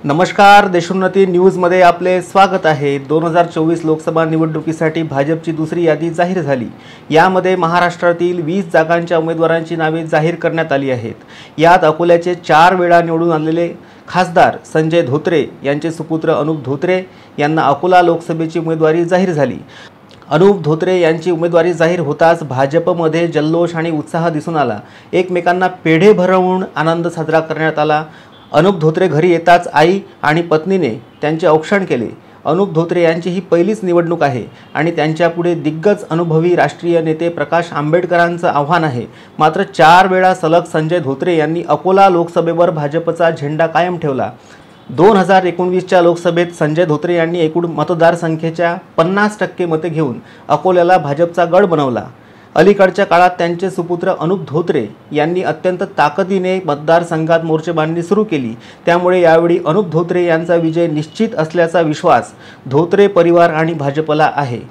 नमस्कार, देशोन्नती न्यूजमध्ये आपले स्वागत आहे। 2024 लोकसभा निवडणुकीसाठी भाजपची दुसरी यादी जाहीर झाली। यामध्ये महाराष्ट्रातील 20 जागांच्या उमेदवारांची नावे जाहीर करण्यात आली आहेत। यात अकोल्याचे 4 वेळा निवडून आलेले खासदार संजय धोत्रे यांचे सुपुत्र अनुप धोत्रे यांना अकोला लोकसभेची उमेदवारी जाहीर झाली। अनुप धोत्रे यांची उमेदवारी जाहीर होताच भाजपमध्ये जल्लोष आणि उत्साह दिसून आला। एकमेकांना पेढे भरवून आनंद साजरा करण्यात आला। अनुप धोत्रे घरी येताच आई आणि पत्नीने त्यांचे औक्षण केले। अनुप धोत्रे यांची ही पहिलीच निवडणूक आहे आणि त्यांच्यापुढे दिग्गज अनुभवी राष्ट्रीय नेते प्रकाश आंबेडकरांचं आव्हान आहे। मात्र 4 वेळा सलग संजय धोत्रे यांनी अकोला लोकसभेवर भाजपचा झेंडा कायम ठेवला। 2019च्या लोकसभेत संजय धोत्रे यांनी एकूण मतदारसंख्येच्या 50% मते घेऊन अकोल्याला भाजपचा गड बनवला। अलीकडच्या काळात त्यांचे सुपुत्र अनुप धोत्रे यांनी अत्यंत ताकदीने मतदारसंघात मोर्चेबांधणी सुरू केली। त्यामुळे यावेळी अनुप धोत्रे यांचा विजय निश्चित असल्याचा विश्वास धोत्रे परिवार आणि भाजपला आहे।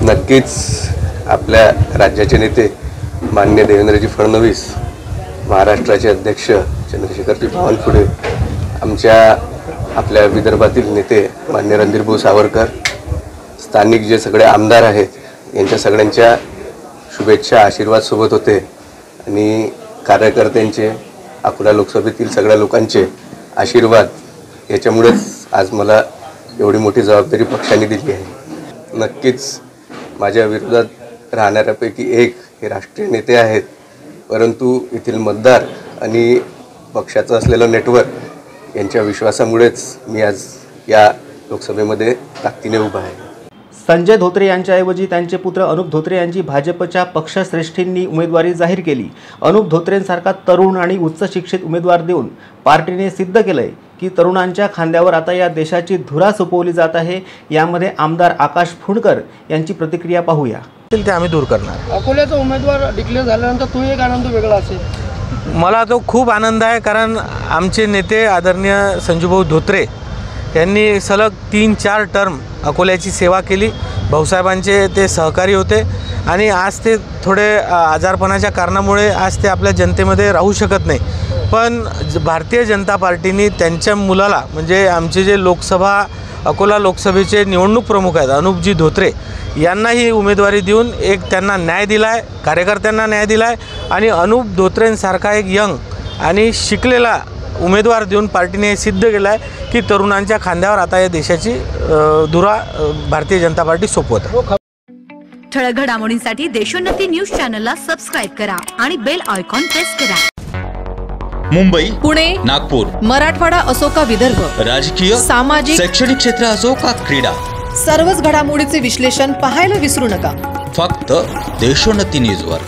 नक्कीच आपल्या राज्याचे नेते माननीय देवेंद्रजी फडणवीस, महाराष्ट्राचे अध्यक्ष चंद्रशेखरजी बावनकुळे, आपल्या विदर्भातील नेते माननीय रणधीरभाऊ सावरकर, स्थानिक जे सगळे आमदार आहेत यांच्या सगळ्यांच्या शुभेच्छा आशीर्वाद सोबत होते आणि कार्यकर्त्यांचे, अकोला लोकसभेतील सगळ्या लोकांचे आशीर्वाद याच्यामुळेच आज मला एवढी मोठी जबाबदारी पक्षाने दिली आहे। नक्कीच माझ्या विरोधात राहणाऱ्यापैकी एक हे राष्ट्रीय नेते आहेत, परंतु येथील मतदार आणि पक्षाचं असलेलं नेटवर्क यांच्या विश्वासामुळेच मी आज या लोकसभेमध्ये ताकदीने उभा आहे। संजय धोत्रे यांच्याऐवजी त्यांचे पुत्र अनुप धोत्रे यांची भाजपच्या पक्षश्रेष्ठींनी उमेदवारी जाहीर केली। अनुप धोत्रेंसारखा तरुण आणि उच्च शिक्षित उमेदवार देऊन पार्टीने सिद्ध केलंय की तरुणांच्या खांद्यावर आता या देशाची धुरा सोपवली जात आहे। यामध्ये आमदार आकाश फुंडकर यांची प्रतिक्रिया पाहूया। ते आम्ही दूर करणार। अकोल्याचा उमेदवार डिक्लेअर झाल्यानंतर तो एक आनंद वेगळा असेल। मला तो खूप आनंद आहे, कारण आमचे नेते आदरणीय संजूभाऊ धोत्रे यांनी सलग 3-4 टर्म अकोल्याची सेवा केली। भाऊसाहेबांचे ते सहकारी होते आणि आज ते थोडे आजारपणाच्या कारणामुळे आज ते आपल्या जनतेमध्ये राहू शकत नाही, पण भारतीय जनता पार्टीने त्यांच्या मुलाला, म्हणजे आमचे जे अकोला लोकसभेचे निवडणूक प्रमुख आहेत अनुपजी धोत्रे यांनाही उमेदवारी देऊन एक त्यांना न्याय दिला आहे, कार्यकर्त्यांना न्याय दिला आहे आणि अनुप धोत्रेंसारखा एक यंग आणि शिकलेला उमेदवार देऊन पार्टीने सिद्ध केलं आहे की तरुणांच्या खांद्यावर आता या देशाची धुरा भारतीय जनता पार्टी सोपवते। ठळक घडामोडींसाठी देशोन्नती न्यूज चॅनलला सबस्क्राइब करा आणि बेल आयकॉन प्रेस करा। मुंबई, पुणे, नागपूर, मराठवाडा असो का विदर्भ, राजकीय, सामाजिक, शैक्षणिक क्षेत्र असो का क्रीडा, सर्वच घडामोडीचे विश्लेषण पाहायला विसरू नका। फक्त देशोन्नती न्यूजवर।